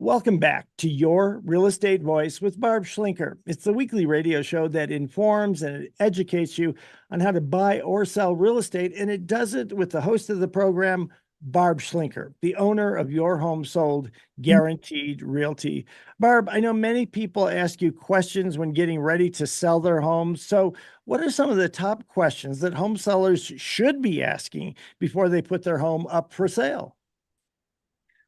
Welcome back to Your Real Estate Voice with Barb Schlinker. It's the weekly radio show that informs and it educates you on how to buy or sell real estate, and it does it with the host of the program, Barb Schlinker, the owner of Your Home Sold Guaranteed Realty. Barb, I know many people ask you questions when getting ready to sell their homes. So, what are some of the top questions that home sellers should be asking before they put their home up for sale?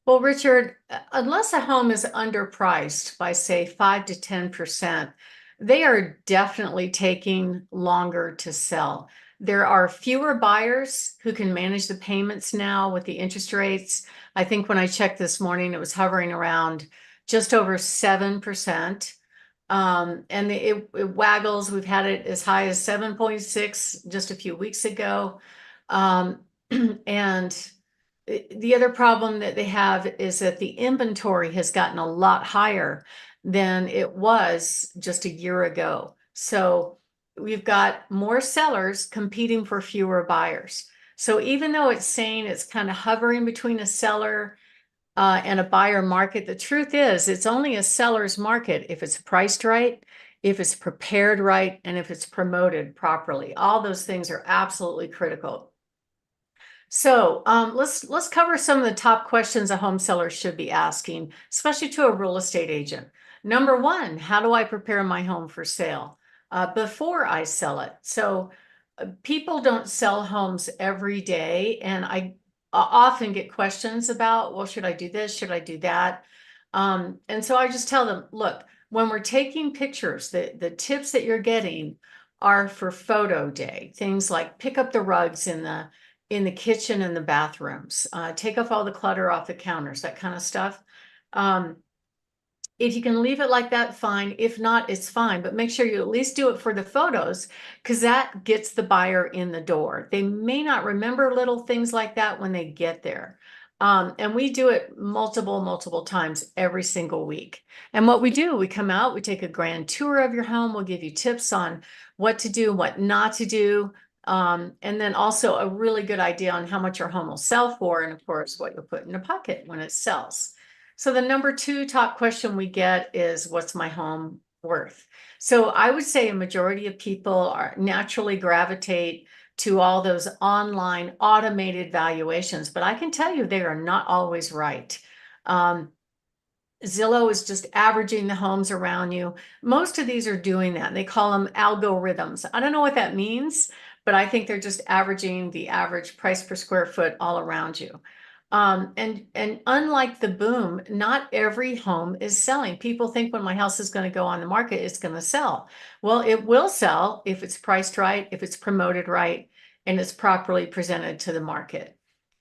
Well, Richard, unless a home is underpriced by, say, 5 to 10%, they are definitely taking longer to sell. There are fewer buyers who can manage the payments now with the interest rates. I think when I checked this morning, it was hovering around just over 7%. And it waggles. We've had it as high as 7.6 just a few weeks ago. Um, and the other problem that they have is that the inventory has gotten a lot higher than it was just a year ago. So we've got more sellers competing for fewer buyers. So even though it's saying it's kind of hovering between a seller and a buyer market, the truth is it's only a seller's market if it's priced right, if it's prepared right, and if it's promoted properly. All those things are absolutely critical. So let's cover some of the top questions a home seller should be asking, especially to a real estate agent. Number one, how do I prepare my home for sale before I sell it? So people don't sell homes every day, and I often get questions about, well, should I do this? Should I do that? And so I just tell them, look, when we're taking pictures, the tips that you're getting are for photo day. Things like pick up the rugs in the kitchen and the bathrooms, take off all the clutter off the counters, that kind of stuff. If you can leave it like that, fine. If not, it's fine, but make sure you at least do it for the photos because that gets the buyer in the door. They may not remember little things like that when they get there. And we do it multiple times every single week. And what we do, we come out, we take a grand tour of your home. We'll give you tips on what to do, what not to do. And then also a really good idea on how much your home will sell for. And of course, what you'll put in your pocket when it sells. So the number two top question we get is, what's my home worth? So I would say a majority of people are naturally gravitate to all those online automated valuations, but I can tell you they are not always right. Zillow is just averaging the homes around you. Most of these are doing that. They call them algorithms. I don't know what that means, but I think they're just averaging the average price per square foot all around you. And unlike the boom, not every home is selling. People think when my house is going to go on the market, it's going to sell. Well, it will sell if it's priced right, if it's promoted right, and it's properly presented to the market.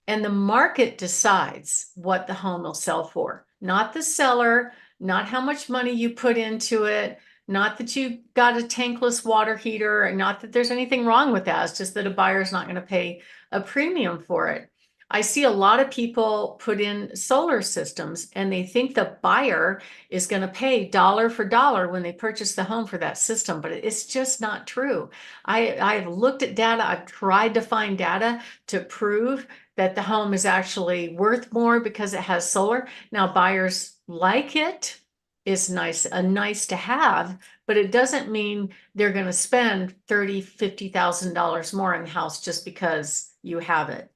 And the market decides what the home will sell for, not the seller, not how much money you put into it, not that you got a tankless water heater, and not that there's anything wrong with that. It's just that a buyer's not going to pay a premium for it. I see a lot of people put in solar systems and they think the buyer is going to pay dollar for dollar when they purchase the home for that system, but it's just not true. I've looked at data, I've tried to find data to prove that the home is actually worth more because it has solar. Now, buyers like it. It's nice to have, but it doesn't mean they're going to spend $30,000, $50,000 more in the house just because you have it.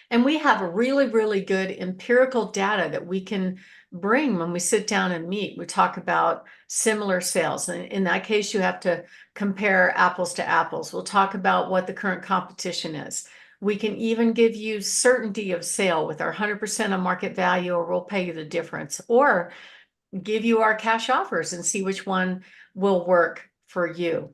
And we have a really good empirical data that we can bring when we sit down and meet. We talk about similar sales. And in that case, you have to compare apples to apples. We'll talk about what the current competition is. We can even give you certainty of sale with our 100% of market value, or we'll pay you the difference, or give you our cash offers and see which one will work for you.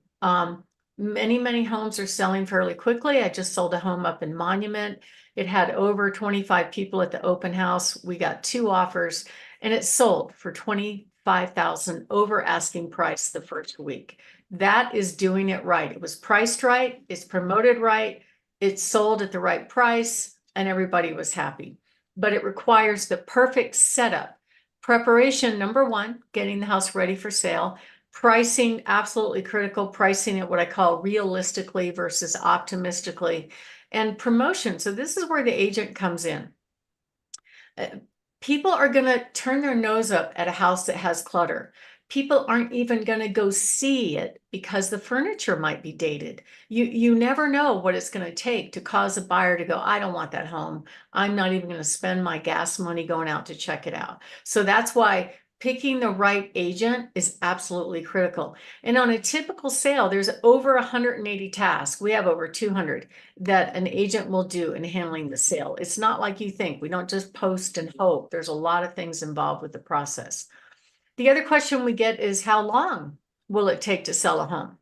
Many homes are selling fairly quickly. I just sold a home up in Monument. It had over 25 people at the open house. We got 2 offers and it sold for $25,000 over asking price the first week. That is doing it right. It was priced right. It's promoted right. It sold at the right price and everybody was happy. But it requires the perfect setup. Preparation, number one, getting the house ready for sale. Pricing, absolutely critical. Pricing it what I call realistically versus optimistically. And promotion. So this is where the agent comes in. People are going to turn their nose up at a house that has clutter. People aren't even going to go see it because the furniture might be dated. You never know what it's going to take to cause a buyer to go, I don't want that home. I'm not even going to spend my gas money going out to check it out. So that's why picking the right agent is absolutely critical. And on a typical sale, there's over 180 tasks. We have over 200 that an agent will do in handling the sale. It's not like you think. We don't just post and hope. There's a lot of things involved with the process. The other question we get is, how long will it take to sell a home?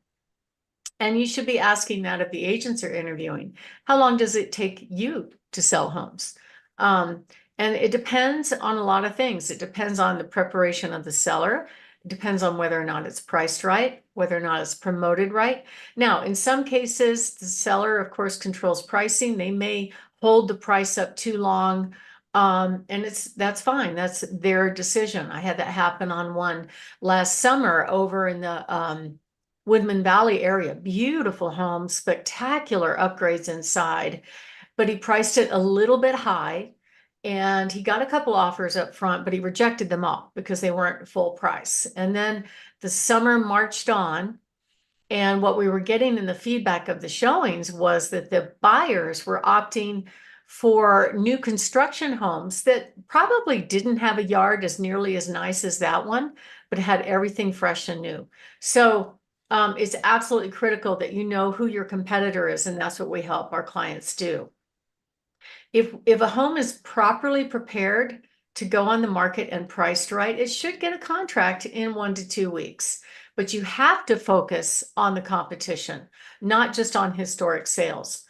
And you should be asking that if the agents are interviewing. How long does it take you to sell homes? And it depends on a lot of things. It depends on the preparation of the seller. It depends on whether or not it's priced right, whether or not it's promoted right. Now, in some cases, the seller, of course, controls pricing. They may hold the price up too long. And that's fine. That's their decision. I had that happen on one last summer over in the Woodman Valley area. Beautiful home, spectacular upgrades inside, but he priced it a little bit high. And he got a couple offers up front, but he rejected them all because they weren't full price. And then the summer marched on. And what we were getting in the feedback of the showings was that the buyers were opting for new construction homes that probably didn't have a yard as nearly as nice as that one, but had everything fresh and new. So it's absolutely critical that you know who your competitor is, and that's what we help our clients do. If a home is properly prepared to go on the market and priced right, it should get a contract in 1 to 2 weeks. But you have to focus on the competition, not just on historic sales.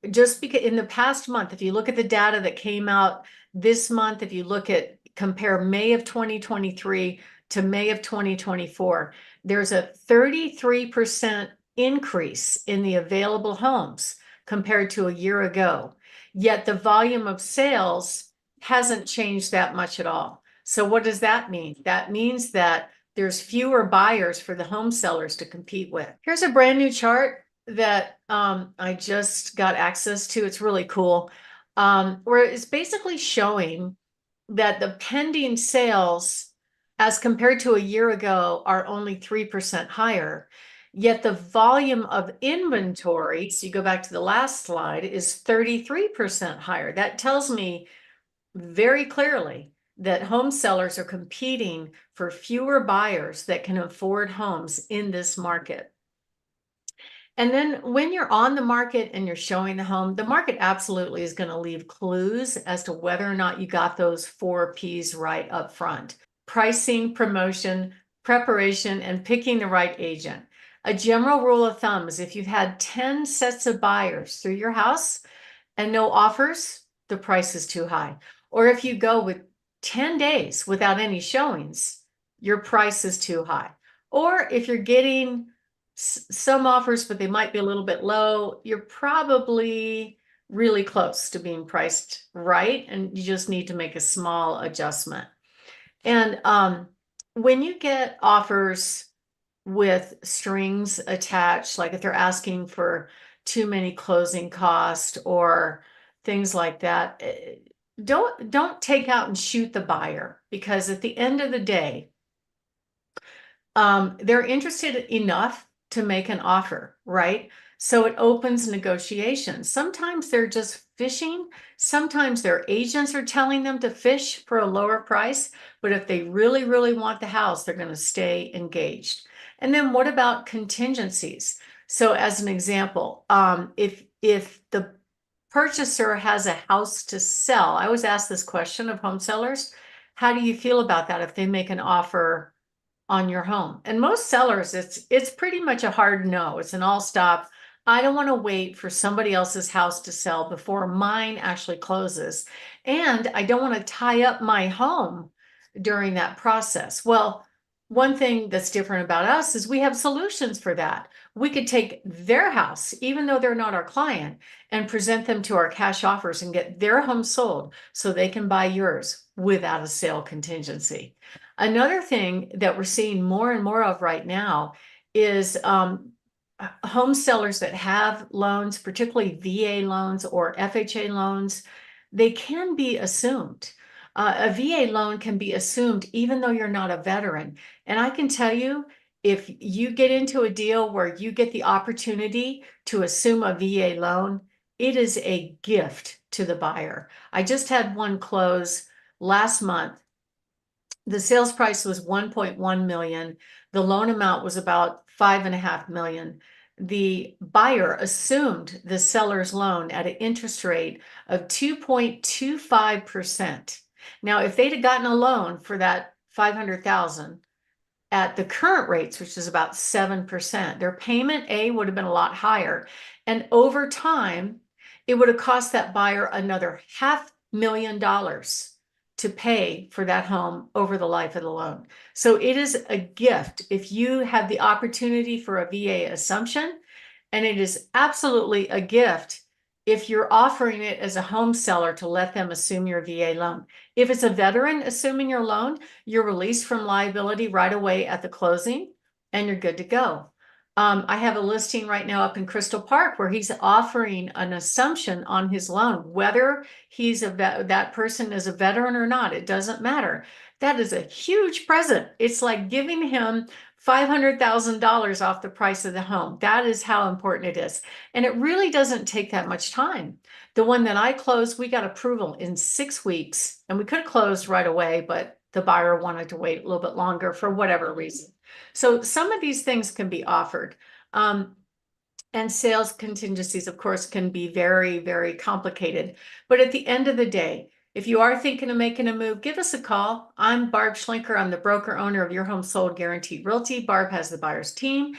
Just because in the past month, if you look at the data that came out this month, if you look at compare May of 2023 to May of 2024, there's a 33% increase in the available homes compared to a year ago. Yet the volume of sales hasn't changed that much at all. So what does that mean? That means that there's fewer buyers for the home sellers to compete with. Here's a brand new chart that I just got access to. It's really cool, where it's basically showing that the pending sales as compared to a year ago are only 3% higher. Yet the volume of inventory, so you go back to the last slide, is 33% higher. That tells me very clearly that home sellers are competing for fewer buyers that can afford homes in this market. And then when you're on the market and you're showing the home, the market absolutely is going to leave clues as to whether or not you got those 4 P's right up front: pricing, promotion, preparation, and picking the right agent. A general rule of thumb is if you've had 10 sets of buyers through your house and no offers, the price is too high. Or if you go with 10 days without any showings, your price is too high. Or if you're getting some offers, but they might be a little bit low, you're probably really close to being priced right, and you just need to make a small adjustment. And when you get offers with strings attached, like if they're asking for too many closing costs or things like that, don't take out and shoot the buyer, because at the end of the day, they're interested enough to make an offer, right? So it opens negotiations. Sometimes they're just fishing. Sometimes their agents are telling them to fish for a lower price. But if they really, really want the house, they're going to stay engaged. And then what about contingencies? So as an example, if the purchaser has a house to sell, I always ask this question of home sellers: how do you feel about that if they make an offer on your home? And most sellers, it's pretty much a hard no. It's an all stop. I don't want to wait for somebody else's house to sell before mine actually closes. And I don't want to tie up my home during that process. Well, one thing that's different about us is we have solutions for that. We could take their house, even though they're not our client, and present them to our cash offers and get their home sold so they can buy yours without a sale contingency. Another thing that we're seeing more and more of right now is home sellers that have loans, particularly VA loans or FHA loans. They can be assumed. A VA loan can be assumed even though you're not a veteran. And I can tell you, if you get into a deal where you get the opportunity to assume a VA loan, it is a gift to the buyer. I just had one close last month. The sales price was 1.1 million. The loan amount was about 5.5 million. The buyer assumed the seller's loan at an interest rate of 2.25%. Now, if they'd have gotten a loan for that 500,000 at the current rates, which is about 7%, their payment would have been a lot higher. And over time, it would have cost that buyer another $500,000 to pay for that home over the life of the loan. So it is a gift if you have the opportunity for a VA assumption, and it is absolutely a gift if you're offering it as a home seller to let them assume your VA loan. If it's a veteran assuming your loan, you're released from liability right away at the closing and you're good to go. I have a listing right now up in Crystal Park where he's offering an assumption on his loan, whether that person is a veteran or not, it doesn't matter. That is a huge present. It's like giving him $500,000 off the price of the home. That is how important it is. And it really doesn't take that much time. The one that I closed, we got approval in 6 weeks, and we could have closed right away, but the buyer wanted to wait a little bit longer for whatever reason. So some of these things can be offered. And sales contingencies, of course, can be very, very complicated. But at the end of the day, if you are thinking of making a move, give us a call. I'm Barb Schlinker. I'm the broker owner of Your Home Sold Guaranteed Realty. Barb has the buyer's team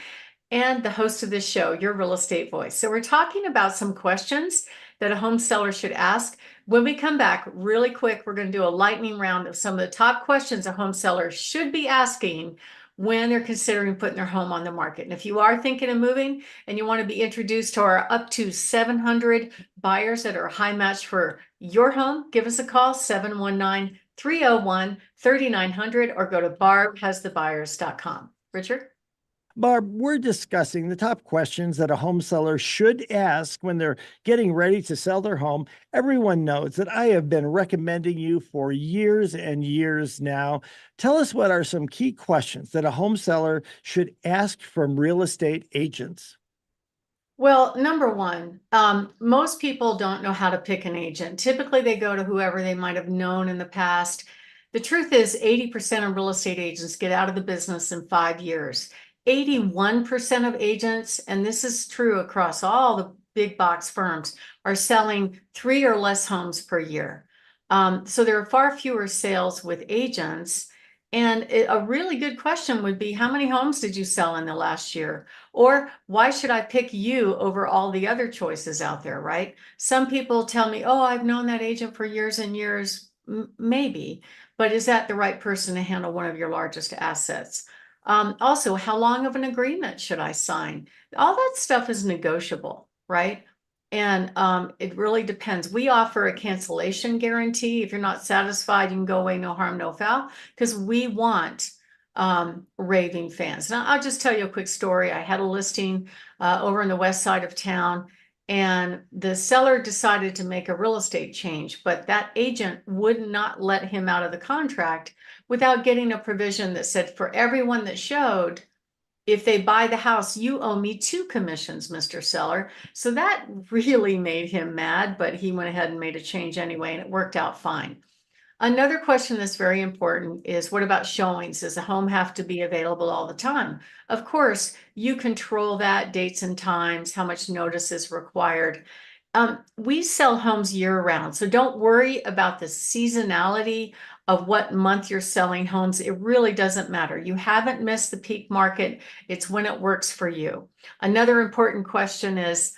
and the host of this show, Your Real Estate Voice. So we're talking about some questions that a home seller should ask. When we come back really quick, we're going to do a lightning round of some of the top questions a home seller should be asking when they're considering putting their home on the market. And if you are thinking of moving and you want to be introduced to our up to 700 buyers that are a high match for your home, give us a call, 719-301-3900, or go to barbhasthebuyers.com. Richard? Barb, we're discussing the top questions that a home seller should ask when they're getting ready to sell their home. Everyone knows that I have been recommending you for years and years now. Tell us, what are some key questions that a home seller should ask from real estate agents? Well, number one, most people don't know how to pick an agent. Typically, they go to whoever they might have known in the past. The truth is, 80% of real estate agents get out of the business in 5 years. 81% of agents, and this is true across all the big box firms, are selling 3 or less homes per year. So there are far fewer sales with agents. And a really good question would be, how many homes did you sell in the last year? Or why should I pick you over all the other choices out there, right? Some people tell me, oh, I've known that agent for years and years. Maybe, but is that the right person to handle one of your largest assets? Also, how long of an agreement should I sign? All that stuff is negotiable, right? And it really depends. We offer a cancellation guarantee. If you're not satisfied, you can go away, no harm, no foul, because we want raving fans. Now, I'll just tell you a quick story. I had a listing over in the west side of town, and the seller decided to make a real estate change, but that agent would not let him out of the contract without getting a provision that said, for everyone that showed, if they buy the house, you owe me 2 commissions, Mr. Seller. So that really made him mad, but he went ahead and made a change anyway, and it worked out fine. Another question that's very important is, what about showings? Does a home have to be available all the time? Of course, you control that, dates and times, how much notice is required. We sell homes year round, so don't worry about the seasonality of what month you're selling homes. It really doesn't matter. You haven't missed the peak market. It's when it works for you. Another important question is,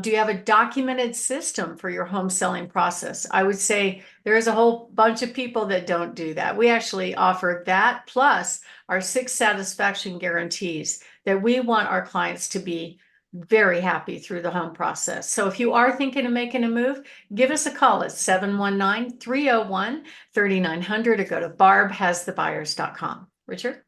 do you have a documented system for your home selling process? I would say there's a whole bunch of people that don't do that. We actually offer that, plus our 6 satisfaction guarantees that we want our clients to be very happy through the home process. So if you are thinking of making a move, give us a call at 719-301-3900, or go to barbhasthebuyers.com. Richard?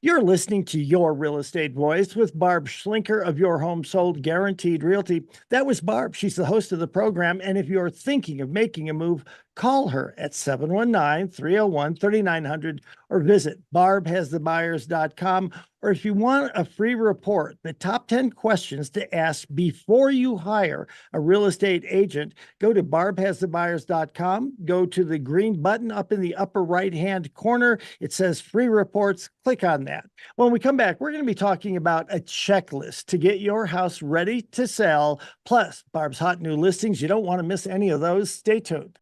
You're listening to Your Real Estate Voice with Barb Schlinker of Your Home Sold Guaranteed Realty. That was Barb. She's the host of the program. And if you're thinking of making a move, Call her at 719-301-3900 or visit barbhasthebuyers.com. Or if you want a free report, the top 10 questions to ask before you hire a real estate agent, go to barbhasthebuyers.com, go to the green button up in the upper right-hand corner. It says free reports. Click on that. When we come back, we're going to be talking about a checklist to get your house ready to sell, plus Barb's hot new listings. You don't want to miss any of those. Stay tuned.